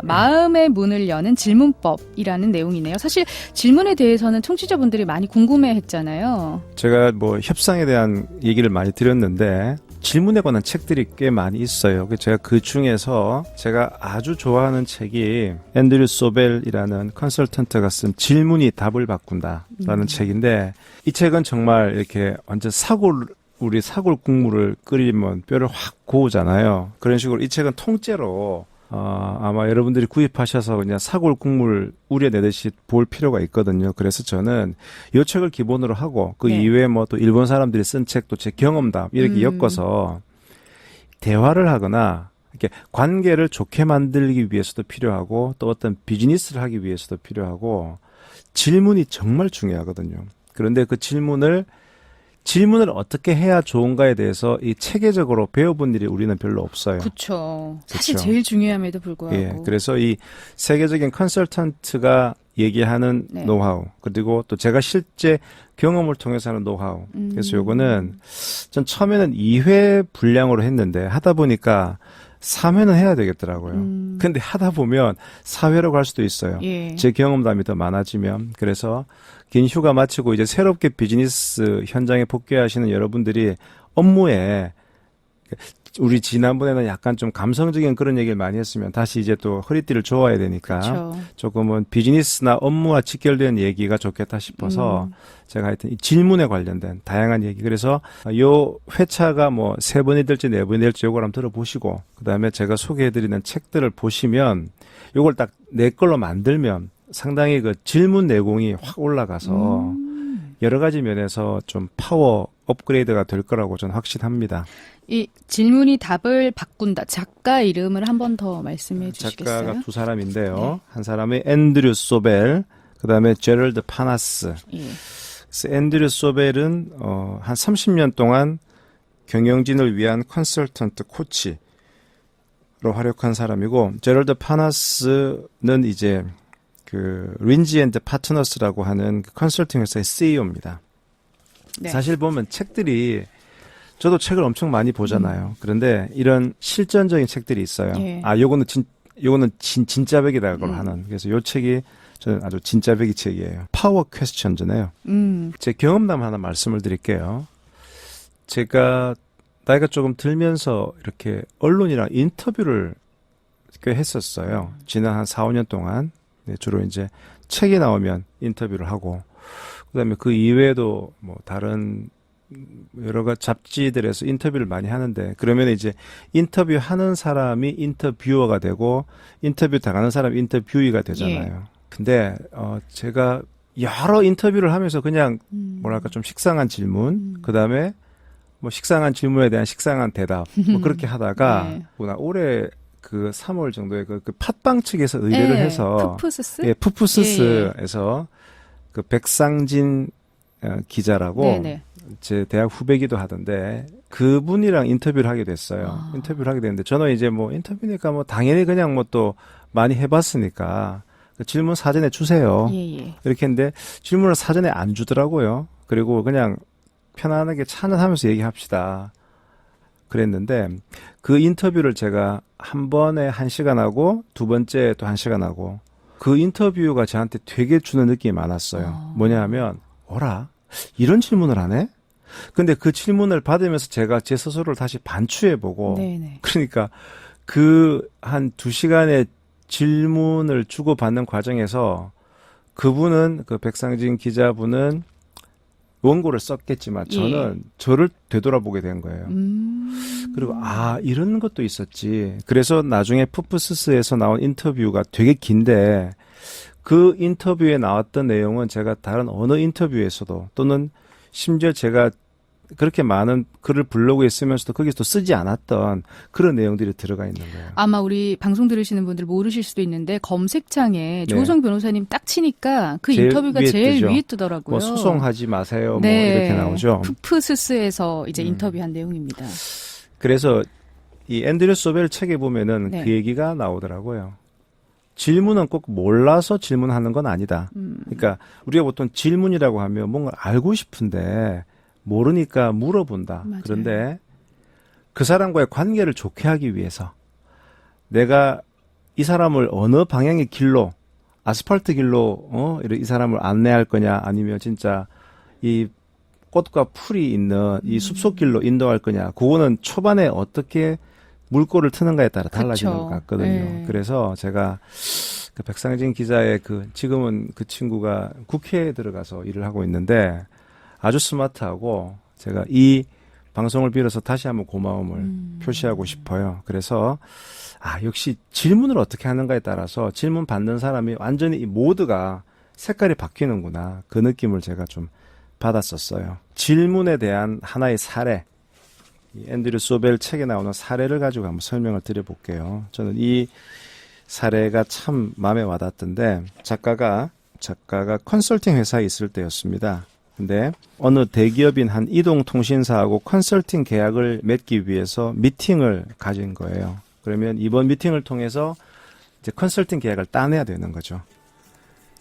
마음의 문을 여는 질문법이라는 내용이네요. 사실 질문에 대해서는 청취자분들이 많이 궁금해했잖아요. 제가 뭐 협상에 대한 얘기를 많이 드렸는데 질문에 관한 책들이 꽤 많이 있어요. 제가 그 중에서 제가 아주 좋아하는 책이 앤드류 소벨이라는 컨설턴트가 쓴 질문이 답을 바꾼다라는 책인데, 이 책은 정말 이렇게 완전 우리 사골 국물을 끓이면 뼈를 확 고우잖아요. 그런 식으로 이 책은 통째로 아마 여러분들이 구입하셔서 그냥 사골 국물 우려내듯이 볼 필요가 있거든요. 그래서 저는 이 책을 기본으로 하고 그 네. 이외에 뭐 또 일본 사람들이 쓴 책도 제 경험담 이렇게 엮어서 대화를 하거나 이렇게 관계를 좋게 만들기 위해서도 필요하고, 또 어떤 비즈니스를 하기 위해서도 필요하고, 질문이 정말 중요하거든요. 그런데 그 질문을 어떻게 해야 좋은가에 대해서 이 체계적으로 배워본 일이 우리는 별로 없어요. 그렇죠. 사실 그쵸. 제일 중요함에도 불구하고. 예, 그래서 이 세계적인 컨설턴트가 얘기하는 네. 노하우, 그리고 또 제가 실제 경험을 통해서 하는 노하우. 그래서 요거는 전 처음에는 2회 분량으로 했는데 하다 보니까 3회는 해야 되겠더라고요. 근데 하다 보면 4회로 갈 수도 있어요. 예. 제 경험담이 더 많아지면. 그래서 긴 휴가 마치고 이제 새롭게 비즈니스 현장에 복귀하시는 여러분들이 업무에, 우리 지난번에는 약간 좀 감성적인 그런 얘기를 많이 했으면 다시 이제 또 허리띠를 조아야 되니까 그쵸. 조금은 비즈니스나 업무와 직결된 얘기가 좋겠다 싶어서 제가 하여튼 이 질문에 관련된 다양한 얘기, 그래서 요 회차가 뭐 3번이 될지 4번이 될지 요걸 한번 들어보시고, 그다음에 제가 소개해드리는 책들을 보시면 요걸 딱 내 걸로 만들면 상당히 그 질문 내공이 확 올라가서 여러 가지 면에서 좀 파워 업그레이드가 될 거라고 저는 확신합니다. 이 질문이 답을 바꾼다. 작가 이름을 한 번 더 말씀해 주시겠어요? 작가가 두 사람인데요. 네. 한 사람이 앤드류 소벨, 그다음에 제럴드 파나스. 예. 그래서 앤드류 소벨은 한 30년 동안 경영진을 위한 컨설턴트 코치로 활약한 사람이고, 제럴드 파나스는 이제 그 린지 앤드 파트너스라고 하는 그 컨설팅 회사의 CEO입니다. 네. 사실 보면 책들이, 저도 책을 엄청 많이 보잖아요. 그런데 이런 실전적인 책들이 있어요. 예. 요거는 진짜백이라고 하는. 그래서 요 책이 저는 아주 진짜백이 책이에요. 파워 퀘스천즈네요. 제 경험담 하나 말씀을 드릴게요. 제가 나이가 조금 들면서 이렇게 언론이랑 인터뷰를 꽤 했었어요. 지난 한 4, 5년 동안. 네, 주로 이제 책이 나오면 인터뷰를 하고, 그다음에 그 이외에도 뭐 다른 여러 가지 잡지들에서 인터뷰를 많이 하는데, 그러면 이제 인터뷰하는 사람이 인터뷰어가 되고 인터뷰 당하는 사람이 인터뷰이가 되잖아요. 근데 제가 여러 인터뷰를 하면서 그냥 뭐랄까 좀 식상한 질문, 그다음에 뭐 식상한 질문에 대한 식상한 대답, 뭐 그렇게 하다가 네. 올해 그 3월 정도에 그 팟빵 측에서 의뢰를 네. 해서 푸푸스스? 예, 푸푸스스에서 그 백상진 기자라고 네네. 제 대학 후배기도 하던데 그분이랑 인터뷰를 하게 됐어요. 인터뷰를 하게 됐는데 저는 이제 뭐 인터뷰니까 뭐 당연히 그냥 뭐 또 많이 해봤으니까 그 질문 사전에 주세요. 예. 이렇게 했는데 질문을 사전에 안 주더라고요. 그리고 그냥 편안하게 찬연하면서 얘기합시다. 그랬는데 그 인터뷰를 제가 한 번에 1시간 하고 두 번째 또 1시간 하고, 그 인터뷰가 저한테 되게 주는 느낌이 많았어요. 뭐냐 하면, 어라? 이런 질문을 하네? 근데 그 질문을 받으면서 제가 제 스스로를 다시 반추해보고, 네네. 그러니까 그 한 2시간의 질문을 주고받는 과정에서 그분은, 그 백상진 기자분은 원고를 썼겠지만 저는 저를 되돌아보게 된 거예요. 그리고 이런 것도 있었지. 그래서 나중에 푸푸스스에서 나온 인터뷰가 되게 긴데 그 인터뷰에 나왔던 내용은 제가 다른 어느 인터뷰에서도, 또는 심지어 제가 그렇게 많은 글을 블로그에 쓰면서도 거기서 쓰지 않았던 그런 내용들이 들어가 있는 거예요. 아마 우리 방송 들으시는 분들 모르실 수도 있는데 검색창에 네. 조성 변호사님 딱 치니까 그 제일 인터뷰가 위에 제일 뜨죠. 위에 뜨더라고요. 뭐 소송하지 마세요. 네. 뭐 이렇게 나오죠. 푸푸스스에서 이제 인터뷰한 내용입니다. 그래서 이 앤드류 소벨 책에 보면은 네. 그 얘기가 나오더라고요. 질문은 꼭 몰라서 질문하는 건 아니다. 그러니까 우리가 보통 질문이라고 하면 뭔가 알고 싶은데 모르니까 물어본다. 맞아요. 그런데 그 사람과의 관계를 좋게 하기 위해서 내가 이 사람을 어느 방향의 길로, 아스팔트 길로 이 사람을 안내할 거냐, 아니면 진짜 이 꽃과 풀이 있는 이 숲속길로 인도할 거냐, 그거는 초반에 어떻게 물꼬를 트는가에 따라 달라지는 그쵸. 것 같거든요. 네. 그래서 제가 그 백상진 기자의 지금은 그 친구가 국회에 들어가서 일을 하고 있는데 아주 스마트하고, 제가 이 방송을 빌어서 다시 한번 고마움을 표시하고 싶어요. 그래서 역시 질문을 어떻게 하는가에 따라서 질문 받는 사람이 완전히 이 모드가 색깔이 바뀌는구나, 그 느낌을 제가 좀 받았었어요. 질문에 대한 하나의 사례, 이 앤드류 소벨 책에 나오는 사례를 가지고 한번 설명을 드려볼게요. 저는 이 사례가 참 마음에 와닿던데, 작가가 컨설팅 회사에 있을 때였습니다. 근데 어느 대기업인 한 이동통신사하고 컨설팅 계약을 맺기 위해서 미팅을 가진 거예요. 그러면 이번 미팅을 통해서 이제 컨설팅 계약을 따내야 되는 거죠.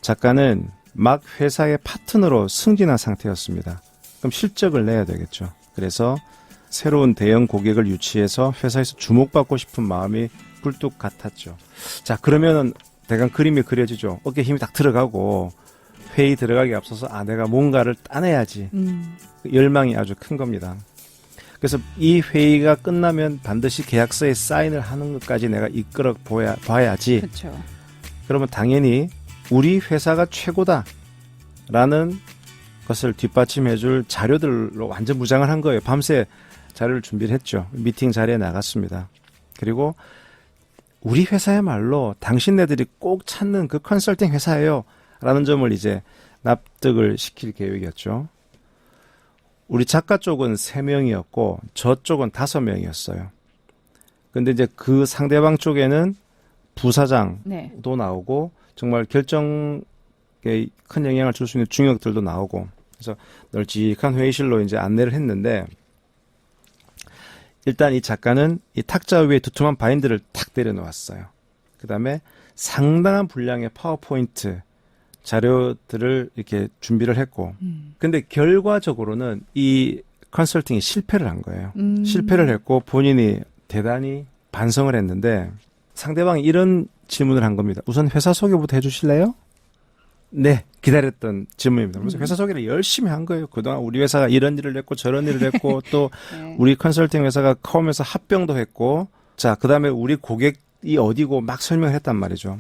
작가는 막 회사의 파트너로 승진한 상태였습니다. 그럼 실적을 내야 되겠죠. 그래서 새로운 대형 고객을 유치해서 회사에서 주목받고 싶은 마음이 굴뚝 같았죠. 자, 그러면은 대강 그림이 그려지죠. 어깨에 힘이 딱 들어가고, 회의 들어가기 앞서서 내가 뭔가를 따내야지. 열망이 아주 큰 겁니다. 그래서 이 회의가 끝나면 반드시 계약서에 사인을 하는 것까지 내가 이끌어 봐야지. 그렇죠. 그러면 당연히 우리 회사가 최고다라는 것을 뒷받침해줄 자료들로 완전 무장을 한 거예요. 밤새 자료를 준비를 했죠. 미팅 자리에 나갔습니다. 그리고 우리 회사야말로 당신네들이 꼭 찾는 그 컨설팅 회사예요 라는 점을 이제 납득을 시킬 계획이었죠. 우리 작가 쪽은 3명이었고 저쪽은 5명이었어요. 근데 이제 그 상대방 쪽에는 부사장도 네. 나오고, 정말 결정에 큰 영향을 줄 수 있는 중역들도 나오고, 그래서 널찍한 회의실로 이제 안내를 했는데, 일단 이 작가는 이 탁자 위에 두툼한 바인드를 탁 내려놓았어요. 그 다음에 상당한 분량의 파워포인트 자료들을 이렇게 준비를 했고, 근데 결과적으로는 이 컨설팅이 실패를 한 거예요. 실패를 했고 본인이 대단히 반성을 했는데, 상대방이 이런 질문을 한 겁니다. 우선 회사 소개부터 해주실래요? 네, 기다렸던 질문입니다. 그래서 회사 소개를 열심히 한 거예요. 그동안 우리 회사가 이런 일을 했고 저런 일을 했고 또 네. 우리 컨설팅 회사가 커오면서 합병도 했고, 자, 그 다음에 우리 고객이 어디고 막 설명을 했단 말이죠.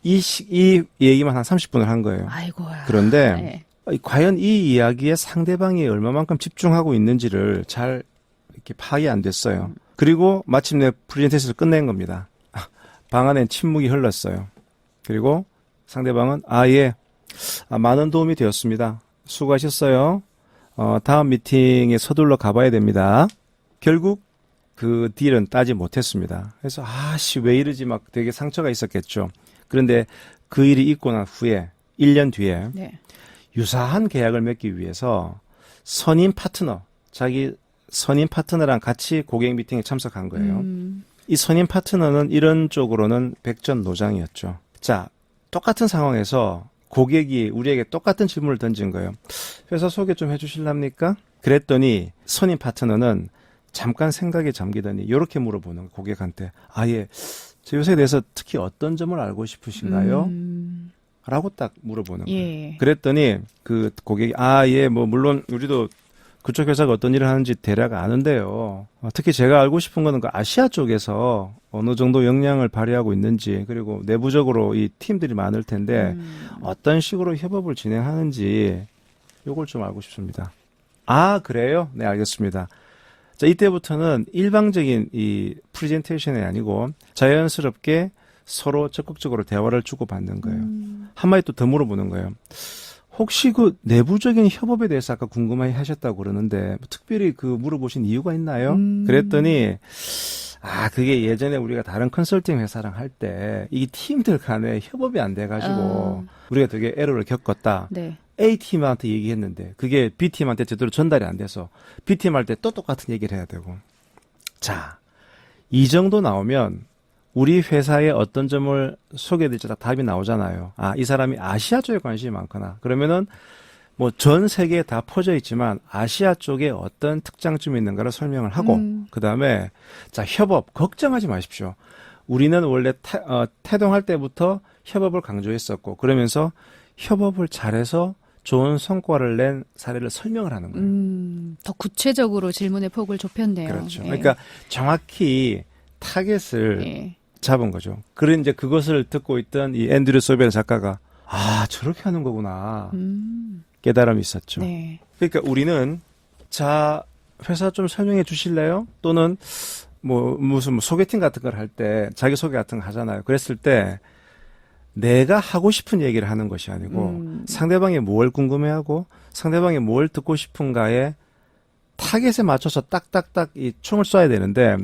이 얘기만 한 30분을 한 거예요. 아이고야. 그런데 네. 과연 이 이야기에 상대방이 얼마만큼 집중하고 있는지를 잘 이렇게 파악이 안 됐어요. 그리고 마침내 프레젠테이션을 끝낸 겁니다. 방 안엔 침묵이 흘렀어요. 그리고 상대방은 예, 많은 도움이 되었습니다. 수고하셨어요. 다음 미팅에 서둘러 가봐야 됩니다. 결국 그 딜은 따지 못했습니다. 그래서 왜 이러지, 막 되게 상처가 있었겠죠. 그런데 그 일이 있고 난 후에 1년 뒤에 네. 유사한 계약을 맺기 위해서 자기 선임 파트너랑 같이 고객 미팅에 참석한 거예요. 이 선임 파트너는 이런 쪽으로는 백전노장이었죠. 자, 똑같은 상황에서 고객이 우리에게 똑같은 질문을 던진 거예요. 회사 소개 좀 해주실랍니까? 그랬더니 선임 파트너는 잠깐 생각에 잠기더니 이렇게 물어보는 거예요, 고객한테. 예, 제 회사에 대해서 특히 어떤 점을 알고 싶으신가요? 라고 딱 물어보는 거예요. 예. 그랬더니 그 고객이 예, 뭐 물론 우리도 그쪽 회사가 어떤 일을 하는지 대략 아는데요. 특히 제가 알고 싶은 거는 그 아시아 쪽에서 어느 정도 역량을 발휘하고 있는지, 그리고 내부적으로 이 팀들이 많을 텐데 어떤 식으로 협업을 진행하는지 요걸 좀 알고 싶습니다. 그래요? 네, 알겠습니다. 자, 이때부터는 일방적인 이 프레젠테이션이 아니고 자연스럽게 서로 적극적으로 대화를 주고받는 거예요. 한마디 또 더 물어보는 거예요. 혹시 그 내부적인 협업에 대해서 아까 궁금해 하셨다고 그러는데 특별히 그 물어보신 이유가 있나요? 그랬더니 그게 예전에 우리가 다른 컨설팅 회사랑 할 때 이 팀들 간에 협업이 안 돼가지고 우리가 되게 에러를 겪었다. 네. A팀한테 얘기했는데 그게 B팀한테 제대로 전달이 안 돼서 B팀 할 때 또 똑같은 얘기를 해야 되고. 자, 이 정도 나오면 우리 회사의 어떤 점을 소개해드릴지 다 답이 나오잖아요. 이 사람이 아시아 쪽에 관심이 많구나. 그러면은 뭐 전 세계에 다 퍼져 있지만 아시아 쪽에 어떤 특장점이 있는가를 설명을 하고, 그 다음에 자, 협업 걱정하지 마십시오. 우리는 원래 태동할 때부터 협업을 강조했었고 그러면서 협업을 잘해서 좋은 성과를 낸 사례를 설명을 하는 거예요. 더 구체적으로 질문의 폭을 좁혔네요. 그렇죠. 예. 그러니까 정확히 타겟을 예. 잡은 거죠. 그런 이제 그것을 듣고 있던 이 앤드류 소베르 작가가 저렇게 하는 거구나 깨달음이 있었죠. 네. 그러니까 우리는 자 회사 좀 설명해 주실래요? 또는 뭐 무슨 소개팅 같은 걸 할 때 자기 소개 같은 거 하잖아요. 그랬을 때 내가 하고 싶은 얘기를 하는 것이 아니고 상대방이 뭘 궁금해하고 상대방이 뭘 듣고 싶은가에 타겟에 맞춰서 딱딱딱 이 총을 쏴야 되는데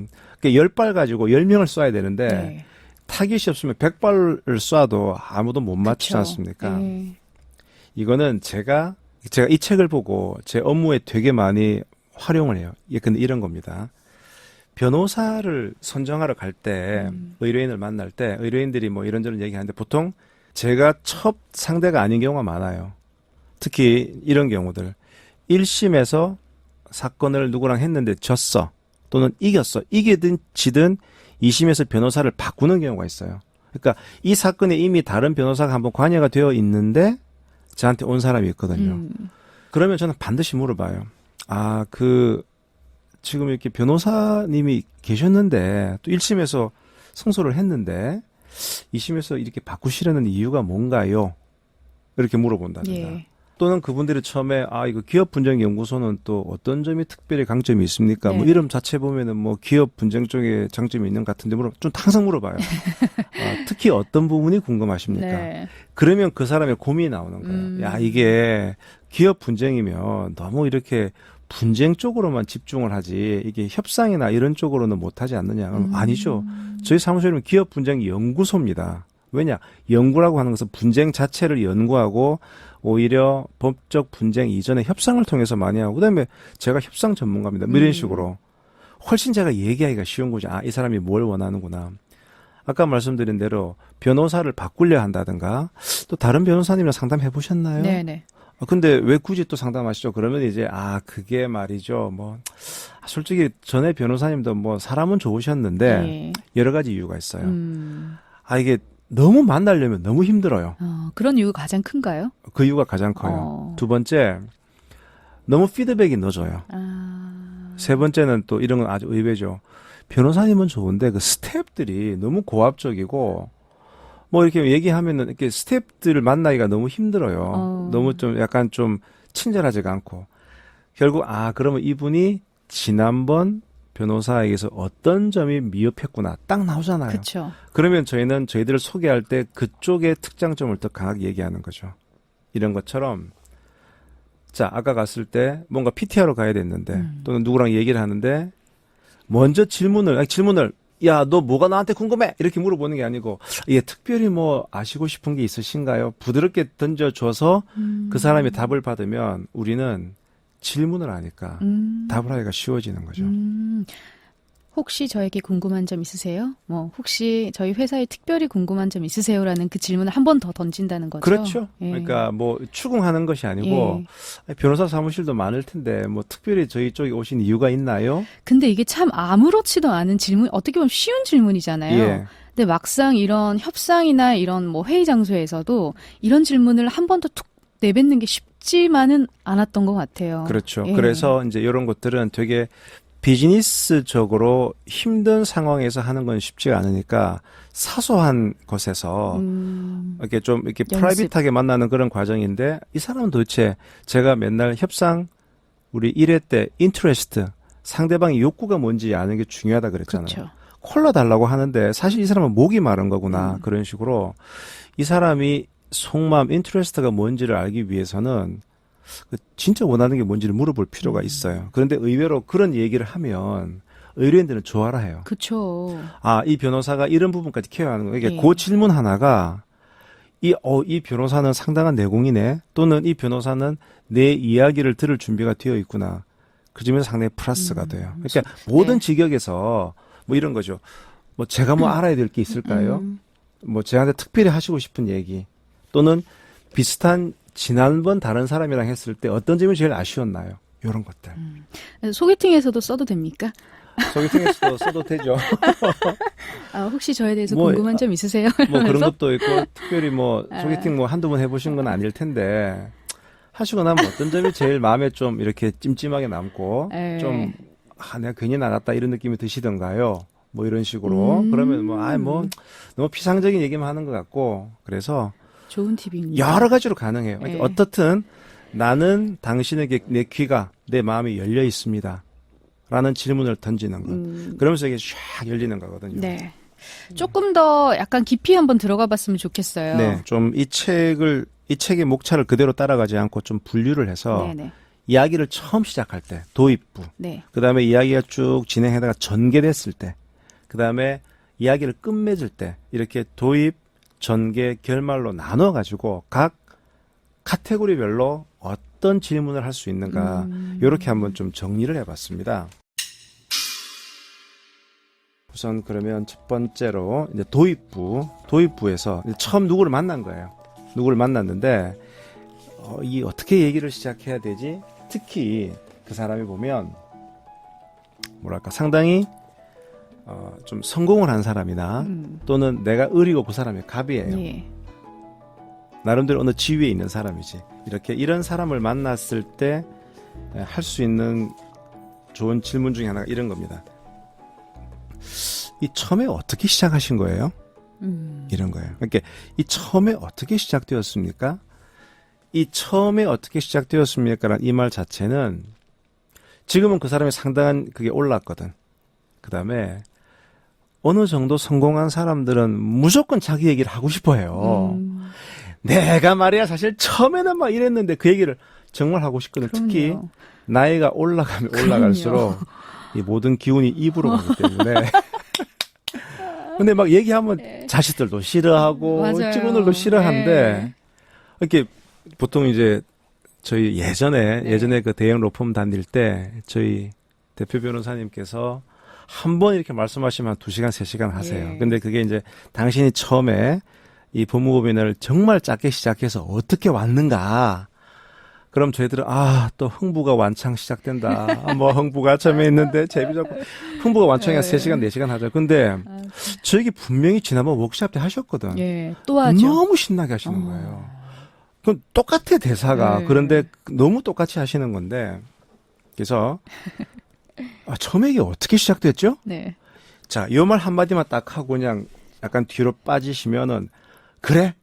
10발 가지고 10명을 쏴야 되는데 네. 타겟이 없으면 100발을 쏴도 아무도 못 맞추지 그쵸. 않습니까? 예. 이거는 제가 이 책을 보고 제 업무에 되게 많이 활용을 해요. 근데 이런 겁니다. 변호사를 선정하러 갈 때 의뢰인을 만날 때 의뢰인들이 뭐 이런저런 얘기하는데 보통 제가 첫 상대가 아닌 경우가 많아요. 특히 이런 경우들 1심에서 사건을 누구랑 했는데 졌어 또는 이겼어. 이기든 지든 2심에서 변호사를 바꾸는 경우가 있어요. 그러니까 이 사건에 이미 다른 변호사가 한번 관여가 되어 있는데 저한테 온 사람이 있거든요. 그러면 저는 반드시 물어봐요. 지금 이렇게 변호사님이 계셨는데 또 1심에서 승소를 했는데 2심에서 이렇게 바꾸시려는 이유가 뭔가요? 이렇게 물어본다든가. 예. 또는 그분들이 처음에 이거 기업 분쟁 연구소는 또 어떤 점이 특별히 강점이 있습니까? 뭐 네. 이름 자체 보면은 뭐 기업 분쟁 쪽에 장점이 있는 것 같은데 좀 항상 물어봐요. 특히 어떤 부분이 궁금하십니까? 네. 그러면 그 사람의 고민이 나오는 거예요. 야, 이게 기업 분쟁이면 너무 이렇게 분쟁 쪽으로만 집중을 하지 이게 협상이나 이런 쪽으로는 못하지 않느냐? 그럼 아니죠. 저희 사무소는 기업 분쟁 연구소입니다. 왜냐? 연구라고 하는 것은 분쟁 자체를 연구하고 오히려 법적 분쟁 이전에 협상을 통해서 많이 하고 그다음에 제가 협상 전문가입니다. 뭐 이런 식으로 훨씬 제가 얘기하기가 쉬운 거죠. 이 사람이 뭘 원하는구나. 아까 말씀드린 대로 변호사를 바꾸려 한다든가 또 다른 변호사님이랑 상담해 보셨나요? 네네. 근데 왜 굳이 또 상담하시죠? 그러면 이제 그게 말이죠. 뭐 솔직히 전에 변호사님도 뭐 사람은 좋으셨는데 예. 여러 가지 이유가 있어요. 이게 너무 만나려면 너무 힘들어요. 그런 이유가 가장 큰가요? 그 이유가 가장 커요. 두 번째, 너무 피드백이 늦어요. 세 번째는 또 이런 건 아주 의외죠. 변호사님은 좋은데 그 스태프들이 너무 고압적이고 뭐 이렇게 얘기하면은 이렇게 스태프들을 만나기가 너무 힘들어요. 너무 좀 약간 좀 친절하지가 않고 결국 그러면 이분이 지난번 변호사에게서 어떤 점이 미흡했구나 딱 나오잖아요. 그렇죠. 그러면 저희는 저희들을 소개할 때 그쪽의 특장점을 더 강하게 얘기하는 거죠. 이런 것처럼 아까 갔을 때 뭔가 PT하러 가야 됐는데 또는 누구랑 얘기를 하는데 먼저 질문을 야, 너 뭐가 나한테 궁금해? 이렇게 물어보는 게 아니고 특별히 뭐 아시고 싶은 게 있으신가요? 부드럽게 던져줘서 그 사람이 답을 받으면 우리는 질문을 하니까 답을 하기가 쉬워지는 거죠. 혹시 저에게 궁금한 점 있으세요? 혹시 저희 회사에 특별히 궁금한 점 있으세요라는 그 질문을 한 번 더 던진다는 거죠. 그렇죠. 예. 그러니까 뭐 추궁하는 것이 아니고 변호사 사무실도 많을 텐데 뭐 특별히 저희 쪽에 오신 이유가 있나요? 근데 이게 참 아무렇지도 않은 질문, 어떻게 보면 쉬운 질문이잖아요. 예. 근데 막상 이런 협상이나 이런 뭐 회의 장소에서도 이런 질문을 한 번 더 툭 내뱉는 게 쉽지만은 않았던 것 같아요. 그렇죠. 예. 그래서 이제 이런 것들은 되게 비즈니스적으로 힘든 상황에서 하는 건 쉽지가 않으니까 사소한 것에서 이렇게 좀 이렇게 연습. 프라이빗하게 만나는 그런 과정인데 이 사람은 도대체 제가 맨날 협상 우리 1회 때 인트레스트 상대방의 욕구가 뭔지 아는 게 중요하다 그랬잖아요. 그렇죠. 콜라 달라고 하는데 사실 이 사람은 목이 마른 거구나. 그런 식으로 이 사람이 속마음 인트레스트가 뭔지를 알기 위해서는 진짜 원하는 게 뭔지를 물어볼 필요가 있어요. 그런데 의외로 그런 얘기를 하면 의뢰인들은 좋아라 해요. 그렇죠. 이 변호사가 이런 부분까지 케어하는 거예요. 그러니까 예. 그 질문 하나가 이 변호사는 상당한 내공이네. 또는 이 변호사는 내 이야기를 들을 준비가 되어 있구나. 그 점에서 상당히 플러스가 돼요. 그러니까 모든 직역에서 뭐 이런 거죠. 뭐 제가 뭐 알아야 될 게 있을까요? 뭐 제한테 특별히 하시고 싶은 얘기 또는 비슷한 지난번 다른 사람이랑 했을 때 어떤 점이 제일 아쉬웠나요? 이런 것들. 소개팅에서도 써도 됩니까? 소개팅에서도 써도 되죠. 혹시 저에 대해서 뭐, 궁금한 점 있으세요? 뭐 그런 것도 있고 특별히 뭐 아. 소개팅 뭐 한두 번 해보신 건 아닐 텐데 하시고 나면 어떤 점이 제일 마음에 좀 이렇게 찜찜하게 남고 에. 좀 내가 괜히 나갔다 이런 느낌이 드시던가요? 뭐 이런 식으로 그러면 뭐 너무 피상적인 얘기만 하는 것 같고 그래서 좋은 팁입니다. 여러 가지로 가능해요. 네. 어떻든 나는 당신에게 내 귀가 내 마음이 열려 있습니다. 라는 질문을 던지는 것. 그러면서 이게 샥 열리는 거거든요. 네. 조금 더 약간 깊이 한번 들어가 봤으면 좋겠어요. 네. 좀 이 책의 목차를 그대로 따라가지 않고 좀 분류를 해서 네네. 이야기를 처음 시작할 때, 도입부. 네. 그 다음에 이야기가 쭉 진행하다가 전개됐을 때, 그 다음에 이야기를 끝맺을 때, 이렇게 도입, 전개, 결말로 나눠가지고 각 카테고리별로 어떤 질문을 할 수 있는가, 이렇게 한번 좀 정리를 해봤습니다. 우선 그러면 첫 번째로 이제 도입부에서 처음 누구를 만난 거예요. 누구를 만났는데 이 어떻게 얘기를 시작해야 되지? 특히 그 사람이 보면 뭐랄까 상당히 좀 성공을 한 사람이나 또는 내가 을이고 그 사람이 갑이에요. 예. 나름대로 어느 지위에 있는 사람이지. 이런 사람을 만났을 때 할 수 있는 좋은 질문 중에 하나가 이런 겁니다. 이 처음에 어떻게 시작하신 거예요? 이런 거예요. 그러니까 이 처음에 어떻게 시작되었습니까? 이 처음에 어떻게 시작되었습니까라는 이 말 자체는 지금은 그 사람이 상당한 그게 올랐거든. 그 다음에 어느 정도 성공한 사람들은 무조건 자기 얘기를 하고 싶어 해요. 내가 말이야 사실 처음에는 막 이랬는데 그 얘기를 정말 하고 싶거든. 그럼요. 특히 나이가 올라가면 올라갈수록 이 모든 기운이 입으로 가기 때문에 근데 막 얘기하면 자식들도 싫어하고 맞아요. 직원들도 싫어하는데 이렇게 보통 이제 저희 예전에 그 대형 로펌 다닐 때 저희 대표 변호사님께서 한 번 이렇게 말씀하시면 2시간, 3시간 하세요. 예. 근데 그게 이제 당신이 처음에 이 법무법인을 정말 작게 시작해서 어떻게 왔는가. 그럼 저희들은 또 흥부가 완창 시작된다. 뭐 흥부가 처음에 있는데 재미잡고 흥부가 완창이 3시간, 4시간 하죠. 근데 저에게 분명히 지난번 워크샵 때 하셨거든. 예. 또 하죠. 너무 신나게 하시는 거예요. 그럼 똑같아 대사가. 네. 그런데 너무 똑같이 하시는 건데 그래서 처음에 이게 어떻게 시작됐죠? 네. 자, 이 말 한마디만 딱 하고 그냥 약간 뒤로 빠지시면은 그래?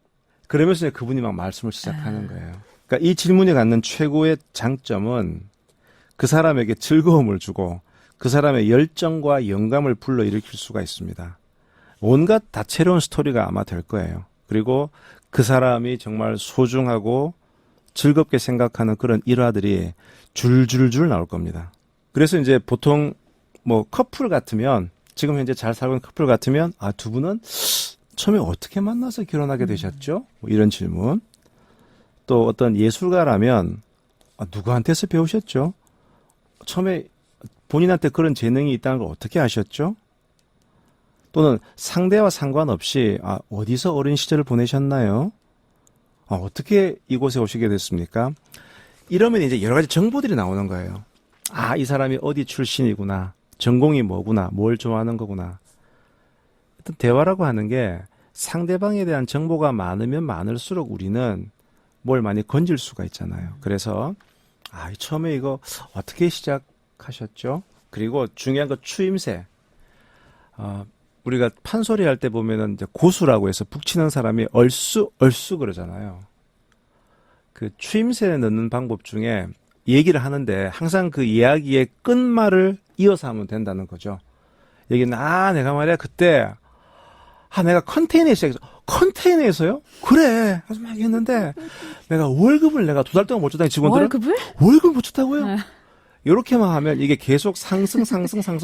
그러면서 그분이 막 말씀을 시작하는 거예요. 그러니까 이 질문이 갖는 최고의 장점은 그 사람에게 즐거움을 주고 그 사람의 열정과 영감을 불러일으킬 수가 있습니다. 온갖 다채로운 스토리가 아마 될 거예요. 그리고 그 사람이 정말 소중하고 즐겁게 생각하는 그런 일화들이 줄줄줄 나올 겁니다. 그래서 이제 보통 뭐 커플 같으면 지금 현재 잘 살고 있는 커플 같으면 두 분은 처음에 어떻게 만나서 결혼하게 되셨죠? 뭐 이런 질문. 또 어떤 예술가라면 누구한테서 배우셨죠? 처음에 본인한테 그런 재능이 있다는 걸 어떻게 아셨죠? 또는 상대와 상관없이 어디서 어린 시절을 보내셨나요? 어떻게 이곳에 오시게 됐습니까? 이러면 이제 여러 가지 정보들이 나오는 거예요. 이 사람이 어디 출신이구나. 전공이 뭐구나. 뭘 좋아하는 거구나. 어떤 대화라고 하는 게 상대방에 대한 정보가 많으면 많을수록 우리는 뭘 많이 건질 수가 있잖아요. 그래서 처음에 이거 어떻게 시작하셨죠? 그리고 중요한 거 추임새. 우리가 판소리 할 때 보면은 이제 고수라고 해서 북치는 사람이 얼쑤 그러잖아요. 그 추임새 넣는 방법 중에 얘기를 하는데 항상 그 이야기의 끝말을 이어서 하면 된다는 거죠. 얘기는 내가 말이야 그때 내가 컨테이너에 시작해서 컨테이너에서요? 그래. 그래서 막 했는데 내가 월급을 내가 2달 동안 못 줬다니 직원들은 월급을 못 줬다고요? 이렇게만 하면 이게 계속 상승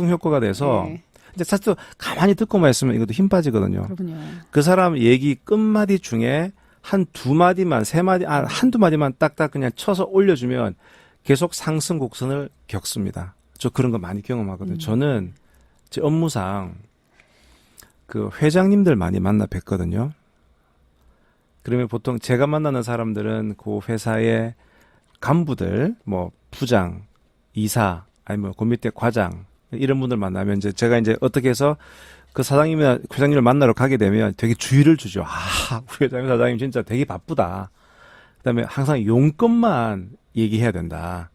효과가 돼서 네. 이제 사실 또 가만히 듣고만 있으면 이것도 힘 빠지거든요. 그렇군요. 그 사람 얘기 끝마디 중에 한 2마디만 3마디 한두 마디만 딱딱 그냥 쳐서 올려주면 계속 상승 곡선을 겪습니다. 저 그런 거 많이 경험하거든요. 저는 제 업무상 그 회장님들 많이 만나 뵀거든요. 그러면 보통 제가 만나는 사람들은 그 회사의 간부들, 뭐 부장, 이사, 아니면 그 밑에 과장 이런 분들 만나면 이제 제가 이제 어떻게 해서 그 사장님이나 회장님을 만나러 가게 되면 되게 주의를 주죠. 아, 우리 회장님, 사장님 진짜 되게 바쁘다. 그다음에 항상 용건만 얘기해야 된다.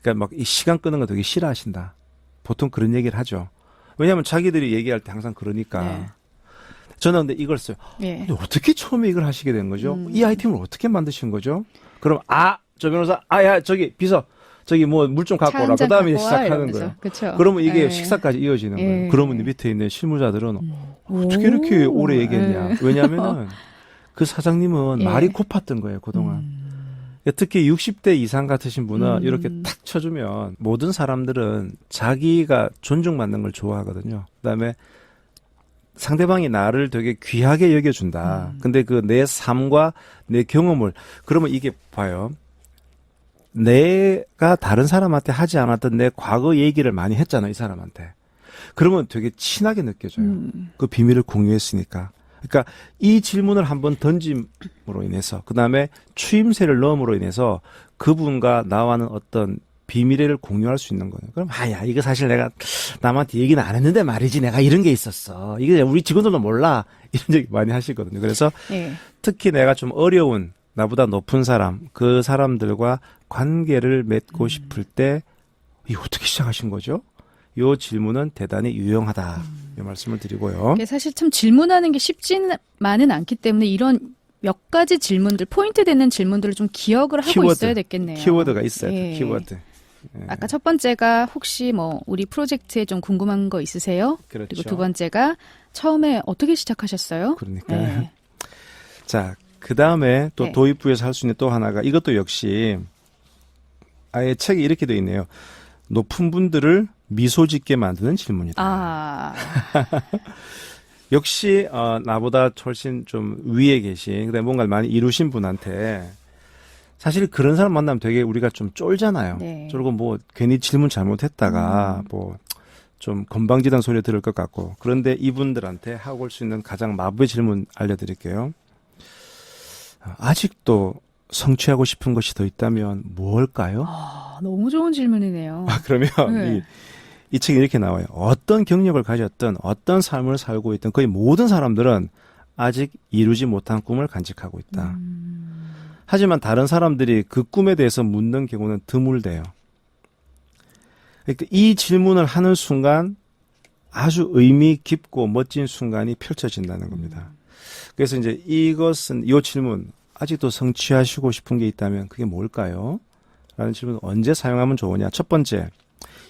그러니까 막 이 시간 끄는 거 되게 싫어하신다. 보통 그런 얘기를 하죠. 왜냐하면 자기들이 얘기할 때 항상 그러니까. 네. 저는 근데 이걸 써요. 예. 근데 어떻게 처음에 이걸 하시게 된 거죠? 이 아이템을 어떻게 만드신 거죠? 그럼 저 변호사, 야 저기 비서, 저기 뭐 물 좀 갖고 오라. 그 다음에 시작하는 거예요. 그렇죠. 그러면 이게 예. 식사까지 이어지는 예. 거예요. 그러면 밑에 있는 실무자들은 어떻게 이렇게 오래 얘기했냐? 왜냐하면은 그 사장님은 예. 말이 고팠던 거예요 그동안. 특히 60대 이상 같으신 분은 이렇게 탁 쳐주면 모든 사람들은 자기가 존중받는 걸 좋아하거든요. 그다음에 상대방이 나를 되게 귀하게 여겨준다. 근데 그 내 삶과 내 경험을 그러면 이게 봐요. 내가 다른 사람한테 하지 않았던 내 과거 얘기를 많이 했잖아, 이 사람한테. 그러면 되게 친하게 느껴져요. 그 비밀을 공유했으니까. 그러니까 이 질문을 한번 던짐으로 인해서, 그 다음에 추임새를 넣음으로 인해서 그분과 나와는 어떤 비밀을 공유할 수 있는 거예요. 그럼, 야, 이거 사실 내가 남한테 얘기는 안 했는데 말이지. 내가 이런 게 있었어. 이게 우리 직원들도 몰라. 이런 얘기 많이 하시거든요. 그래서 예. 특히 내가 좀 어려운, 나보다 높은 사람, 그 사람들과 관계를 맺고 싶을 때, 이거 어떻게 시작하신 거죠? 이 질문은 대단히 유용하다. 이 말씀을 드리고요. 이게 사실 참 질문하는 게 쉽지만은 않기 때문에 이런 몇 가지 질문들, 포인트 되는 질문들을 좀 기억을 하고 키워드, 있어야 됐겠네요. 키워드가 있어야 예. 돼. 키워드. 예. 아까 첫 번째가 혹시 뭐 우리 프로젝트에 좀 궁금한 거 있으세요? 그렇죠. 그리고 두 번째가 처음에 어떻게 시작하셨어요? 그러니까. 네. 자, 그 다음에 또 네. 도입부에서 할 수 있는 또 하나가 이것도 역시 아예 책에 이렇게 돼 있네요. 높은 분들을 미소 짓게 만드는 질문이다. 아, 역시 나보다 훨씬 좀 위에 계신 그다음에 뭔가를 많이 이루신 분한테 사실 그런 사람 만나면 되게 우리가 좀 쫄잖아요. 네. 쫄고 뭐 괜히 질문 잘못했다가 뭐 좀 건방지다는 소리 들을 것 같고 그런데 이분들한테 하고 올 수 있는 가장 마부의 질문 알려드릴게요. 아직도 성취하고 싶은 것이 더 있다면 뭘까요? 너무 좋은 질문이네요. 그러면 네. 이 책에 이렇게 나와요. 어떤 경력을 가졌든 어떤 삶을 살고 있든 거의 모든 사람들은 아직 이루지 못한 꿈을 간직하고 있다. 하지만 다른 사람들이 그 꿈에 대해서 묻는 경우는 드물대요. 그러니까 이 질문을 하는 순간 아주 의미 깊고 멋진 순간이 펼쳐진다는 겁니다. 그래서 이제 이것은 이 질문 아직도 성취하시고 싶은 게 있다면 그게 뭘까요? 라는 질문을 언제 사용하면 좋으냐? 첫 번째,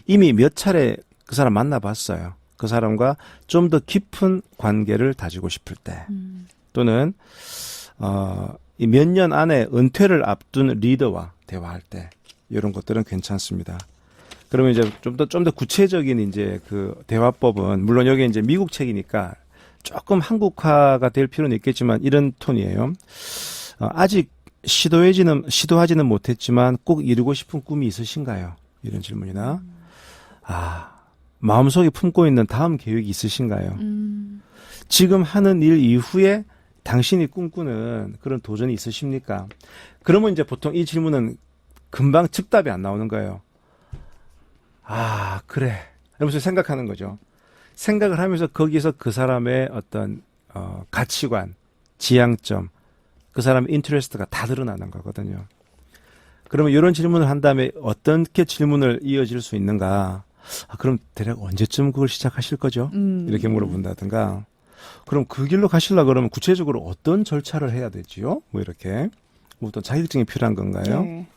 이미 몇 차례 그 사람 만나봤어요. 그 사람과 좀 더 깊은 관계를 다지고 싶을 때 또는 이 몇 년 안에 은퇴를 앞둔 리더와 대화할 때 이런 것들은 괜찮습니다. 그러면 이제 좀 더 구체적인 이제 그 대화법은 물론 여기 이제 미국 책이니까 조금 한국화가 될 필요는 있겠지만 이런 톤이에요. 아직 시도하지는 못했지만 꼭 이루고 싶은 꿈이 있으신가요? 이런 질문이나 마음속에 품고 있는 다음 계획이 있으신가요? 지금 하는 일 이후에 당신이 꿈꾸는 그런 도전이 있으십니까? 그러면 이제 보통 이 질문은 금방 즉답이 안 나오는 거예요. 그래. 이러면서 생각하는 거죠. 생각을 하면서 거기서 그 사람의 어떤 가치관, 지향점, 그 사람의 인트레스트가 다 드러나는 거거든요. 그러면 이런 질문을 한 다음에 어떻게 질문을 이어질 수 있는가? 그럼 대략 언제쯤 그걸 시작하실 거죠? 이렇게 물어본다든가. 그럼 그 길로 가시려고 그러면 구체적으로 어떤 절차를 해야 되지요? 뭐 이렇게. 뭐 어떤 자격증이 필요한 건가요? 네.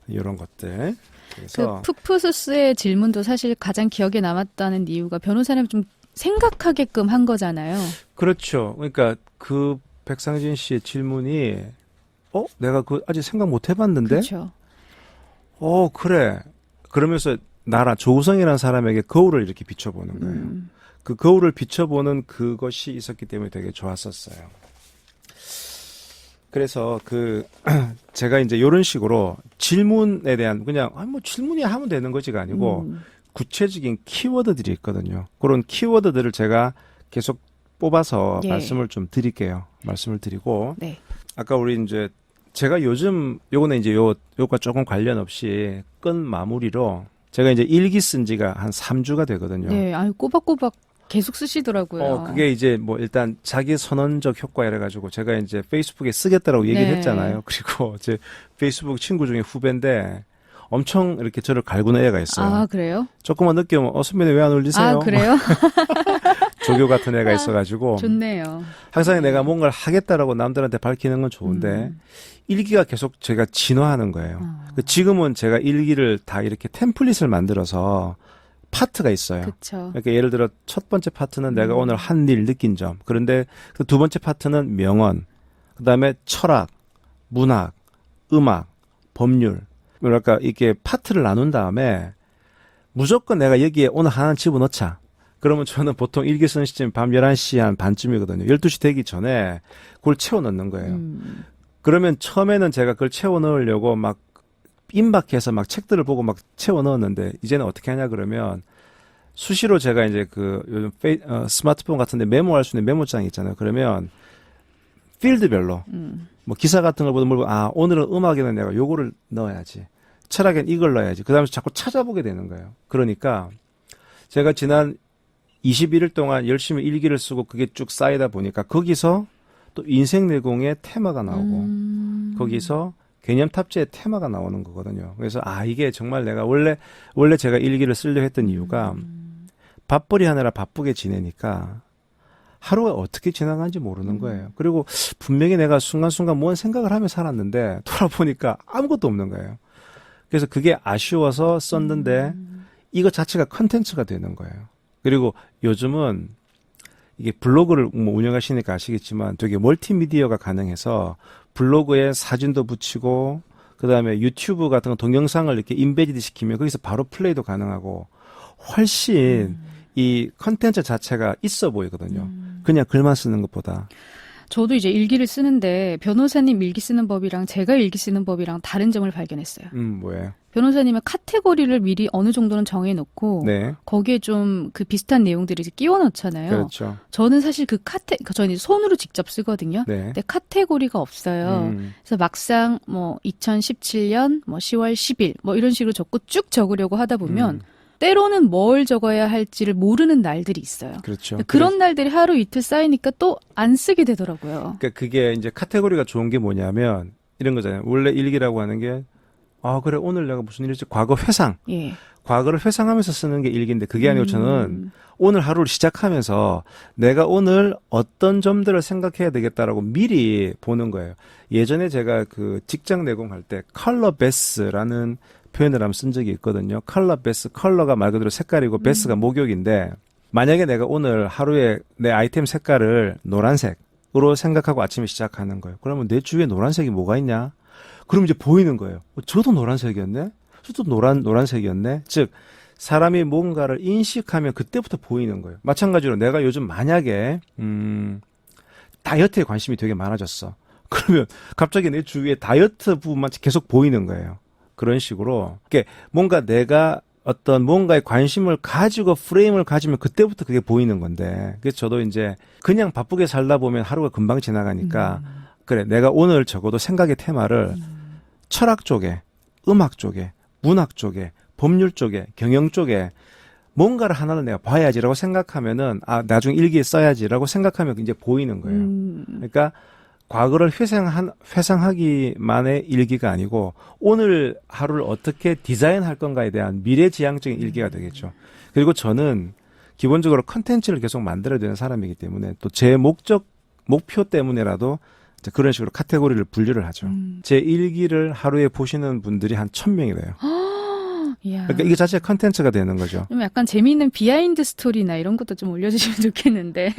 이런 것들. 그래서 그 푸푸수스의 질문도 사실 가장 기억에 남았다는 이유가 변호사님 좀 생각하게끔 한 거잖아요. 그렇죠. 그러니까 그 백상진 씨의 질문이 내가 그 아직 생각 못 해봤는데? 그렇죠. 그래. 그러면서 나라 조우성이라는 사람에게 거울을 이렇게 비춰보는 거예요. 그 거울을 비춰보는 그것이 있었기 때문에 되게 좋았었어요. 그래서 제가 이제 이런 식으로 질문에 대한 그냥 뭐 질문이야 하면 되는 거지가 아니고 구체적인 키워드들이 있거든요. 그런 키워드들을 제가 계속 뽑아서 예. 말씀을 좀 드릴게요. 말씀을 드리고 네. 아까 우리 이제 제가 요즘 요거는 이제 요과 조금 관련 없이 끝 마무리로 제가 이제 일기 쓴 지가 한 3주가 되거든요. 네, 아유 꼬박꼬박 계속 쓰시더라고요. 그게 이제 뭐 일단 자기 선언적 효과 이래 가지고 제가 이제 페이스북에 쓰겠다라고 얘기를 네. 했잖아요. 그리고 제 페이스북 친구 중에 후배인데 엄청 이렇게 저를 갈구는 애가 있어요. 아, 그래요? 조금만 늦게 오면 선배님 왜 안 올리세요? 아, 그래요? 조교 같은 애가 있어가지고 좋네요. 항상 내가 뭔가를 하겠다라고 남들한테 밝히는 건 좋은데 일기가 계속 제가 진화하는 거예요. 지금은 제가 일기를 다 이렇게 템플릿을 만들어서 파트가 있어요. 그렇죠. 그러니까 예를 들어 첫 번째 파트는 내가 오늘 한 일 느낀 점. 그런데 그 두 번째 파트는 명언, 그다음에 철학, 문학, 음악, 법률. 뭐랄까 이렇게 파트를 나눈 다음에 무조건 내가 여기에 오늘 하나 집어넣자. 그러면 저는 보통 일기 쓰는 시점이 밤 11시 한 반쯤이거든요. 12시 되기 전에 그걸 채워 넣는 거예요. 그러면 처음에는 제가 그걸 채워 넣으려고 막 임박해서 막 책들을 보고 막 채워 넣었는데 이제는 어떻게 하냐 그러면 수시로 제가 이제 그 요즘 스마트폰 같은데 메모할 수 있는 메모장이 있잖아요. 그러면 필드별로 뭐 기사 같은 걸 보면 물고 오늘은 음악에는 내가 요거를 넣어야지. 철학엔 이걸 넣어야지. 그다음에 자꾸 찾아보게 되는 거예요. 그러니까 제가 지난 21일 동안 열심히 일기를 쓰고 그게 쭉 쌓이다 보니까 거기서 또 인생 내공의 테마가 나오고 거기서 개념 탑재의 테마가 나오는 거거든요. 그래서 이게 정말 내가 원래 제가 일기를 쓰려 했던 이유가 밥벌이 하느라 바쁘게 지내니까 하루가 어떻게 지나가는지 모르는 거예요. 그리고 분명히 내가 순간순간 뭔 생각을 하며 살았는데 돌아보니까 아무것도 없는 거예요. 그래서 그게 아쉬워서 썼는데 이거 자체가 컨텐츠가 되는 거예요. 그리고 요즘은 이게 블로그를 뭐 운영하시니까 아시겠지만 되게 멀티미디어가 가능해서 블로그에 사진도 붙이고 그다음에 유튜브 같은 거 동영상을 이렇게 인베디드 시키면 거기서 바로 플레이도 가능하고 훨씬 이 컨텐츠 자체가 있어 보이거든요. 그냥 글만 쓰는 것보다. 저도 이제 일기를 쓰는데 변호사님 일기 쓰는 법이랑 제가 일기 쓰는 법이랑 다른 점을 발견했어요. 뭐예요? 변호사님은 카테고리를 미리 어느 정도는 정해놓고 네. 거기에 좀 그 비슷한 내용들을 이제 끼워 넣잖아요. 그렇죠. 저는 사실 저는 이제 손으로 직접 쓰거든요. 네. 근데 카테고리가 없어요. 그래서 막상 뭐 2017년 뭐 10월 10일 뭐 이런 식으로 적고 쭉 적으려고 하다 보면 때로는 뭘 적어야 할지를 모르는 날들이 있어요. 그렇죠. 그런 날들이 하루 이틀 쌓이니까 또 안 쓰게 되더라고요. 그러니까 그게 이제 카테고리가 좋은 게 뭐냐면 이런 거잖아요. 원래 일기라고 하는 게 그래 오늘 내가 무슨 일이지? 과거 회상. 예. 과거를 회상하면서 쓰는 게 일기인데 그게 아니고 저는 오늘 하루를 시작하면서 내가 오늘 어떤 점들을 생각해야 되겠다라고 미리 보는 거예요. 예전에 제가 그 직장 내공할 때 컬러 베스라는 표현을 한번 쓴 적이 있거든요. 컬러 베스, 컬러가 말 그대로 색깔이고 베스가 목욕인데 만약에 내가 오늘 하루에 내 아이템 색깔을 노란색으로 생각하고 아침에 시작하는 거예요. 그러면 내 주위에 노란색이 뭐가 있냐? 그럼 이제 보이는 거예요. 저도 노란색이었네? 저도 노란색이었네? 즉 사람이 뭔가를 인식하면 그때부터 보이는 거예요. 마찬가지로 내가 요즘 만약에 다이어트에 관심이 되게 많아졌어. 그러면 갑자기 내 주위에 다이어트 부분만 계속 보이는 거예요. 그런 식으로 뭔가 내가 어떤 뭔가에 관심을 가지고 프레임을 가지면 그때부터 그게 보이는 건데 그래서 저도 이제 그냥 바쁘게 살다 보면 하루가 금방 지나가니까 그래 내가 오늘 적어도 생각의 테마를 철학 쪽에 음악 쪽에 문학 쪽에 법률 쪽에 경영 쪽에 뭔가를 하나는 내가 봐야지라고 생각하면은 나중에 일기에 써야지라고 생각하면 이제 보이는 거예요. 그러니까 과거를 회상하기만의 일기가 아니고 오늘 하루를 어떻게 디자인할 건가에 대한 미래지향적인 일기가 되겠죠. 그리고 저는 기본적으로 컨텐츠를 계속 만들어야 되는 사람이기 때문에 또 제 목표 때문에라도 그런 식으로 카테고리를 분류를 하죠. 제 일기를 하루에 보시는 분들이 한 1000명이래요. 이야. 그러니까 이게 자체가 컨텐츠가 되는 거죠. 좀 약간 재미있는 비하인드 스토리나 이런 것도 좀 올려주시면 좋겠는데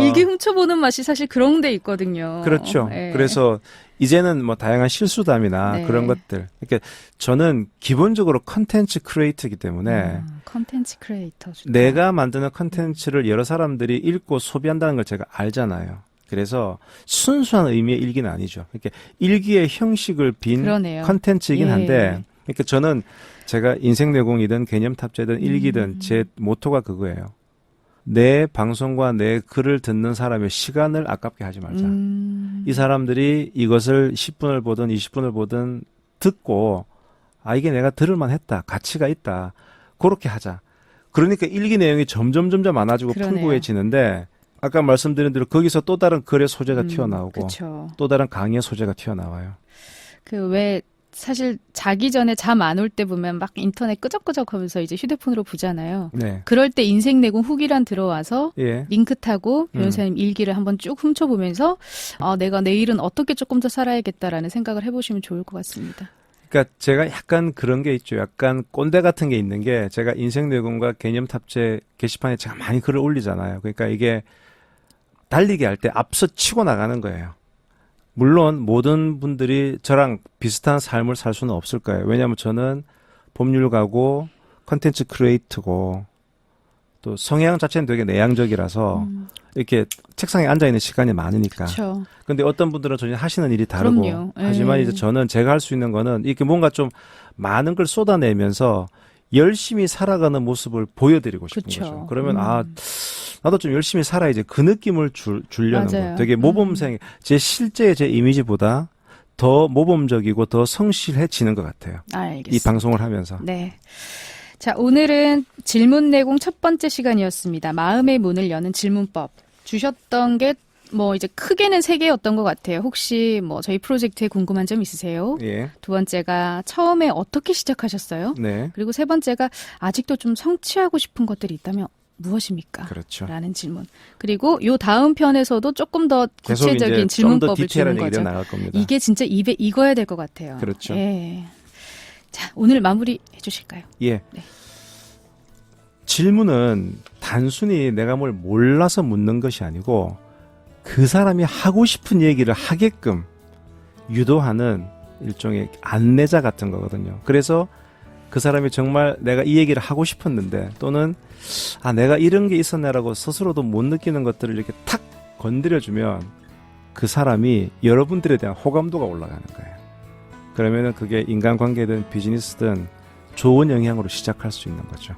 일기 훔쳐보는 맛이 사실 그런 데 있거든요. 그렇죠. 네. 그래서 이제는 뭐 다양한 실수담이나 네. 그런 것들. 그러니까 저는 기본적으로 컨텐츠 크리에이터이기 때문에 컨텐츠 크리에이터 좋다. 내가 만드는 컨텐츠를 여러 사람들이 읽고 소비한다는 걸 제가 알잖아요. 그래서 순수한 의미의 일기는 아니죠. 그러니까 일기의 형식을 빈 그러네요. 컨텐츠이긴 한데 예. 그러니까 저는 제가 인생 내공이든 개념 탑재든 일기든 제 모토가 그거예요. 내 방송과 내 글을 듣는 사람의 시간을 아깝게 하지 말자. 이 사람들이 이것을 10분을 보든 20분을 보든 듣고 아, 이게 내가 들을만 했다. 가치가 있다. 그렇게 하자. 그러니까 일기 내용이 점점 많아지고 그러네요. 풍부해지는데 아까 말씀드린 대로 거기서 또 다른 글의 소재가 튀어나오고 그쵸. 또 다른 강의의 소재가 튀어나와요. 왜 사실 자기 전에 잠 안 올 때 보면 막 인터넷 끄적끄적 하면서 이제 휴대폰으로 보잖아요. 네. 그럴 때 인생 내공 후기란 들어와서 예. 링크 타고 변호사님 일기를 한번 쭉 훔쳐보면서 내가 내일은 어떻게 조금 더 살아야겠다라는 생각을 해보시면 좋을 것 같습니다. 그러니까 제가 약간 그런 게 있죠. 약간 꼰대 같은 게 있는 게 제가 인생 내공과 개념 탑재 게시판에 제가 많이 글을 올리잖아요. 그러니까 이게 달리기 할 때 앞서 치고 나가는 거예요. 물론 모든 분들이 저랑 비슷한 삶을 살 수는 없을 거예요. 왜냐하면 저는 법률가고 컨텐츠 크리에이터고 또 성향 자체는 되게 내향적이라서 이렇게 책상에 앉아있는 시간이 많으니까. 그렇죠. 근데 어떤 분들은 전혀 하시는 일이 다르고. 그럼요. 하지만 예. 이제 저는 제가 할 수 있는 거는 이렇게 뭔가 좀 많은 걸 쏟아내면서 열심히 살아가는 모습을 보여드리고 싶은 그쵸. 거죠. 그러면 나도 좀 열심히 살아야지 그 느낌을 주려는 맞아요. 거예요. 되게 모범생, 제 실제 제 이미지보다 더 모범적이고 더 성실해지는 것 같아요. 알겠습니다. 이 방송을 하면서. 네. 자, 오늘은 질문 내공 첫 번째 시간이었습니다. 마음의 문을 여는 질문법. 주셨던 게 이제 크게는 3개였던 것 같아요. 혹시 저희 프로젝트에 궁금한 점 있으세요? 예. 두 번째가 처음에 어떻게 시작하셨어요? 네. 그리고 세 번째가 아직도 좀 성취하고 싶은 것들이 있다면 무엇입니까? 그렇죠. 라는 질문. 그리고 요 다음 편에서도 조금 더 계속 구체적인 이제 좀 더 질문법을 디테일한 주는 얘기가 거죠. 나갈 겁니다. 이게 진짜 입에 익어야 될 것 같아요. 그렇죠. 예. 자, 오늘 마무리 해주실까요? 예. 네. 질문은 단순히 내가 뭘 몰라서 묻는 것이 아니고 그 사람이 하고 싶은 얘기를 하게끔 유도하는 일종의 안내자 같은 거거든요. 그래서 그 사람이 정말 내가 이 얘기를 하고 싶었는데 또는 내가 이런 게 있었네라고 스스로도 못 느끼는 것들을 이렇게 탁 건드려주면 그 사람이 여러분들에 대한 호감도가 올라가는 거예요. 그러면은 그게 인간관계든 비즈니스든 좋은 영향으로 시작할 수 있는 거죠.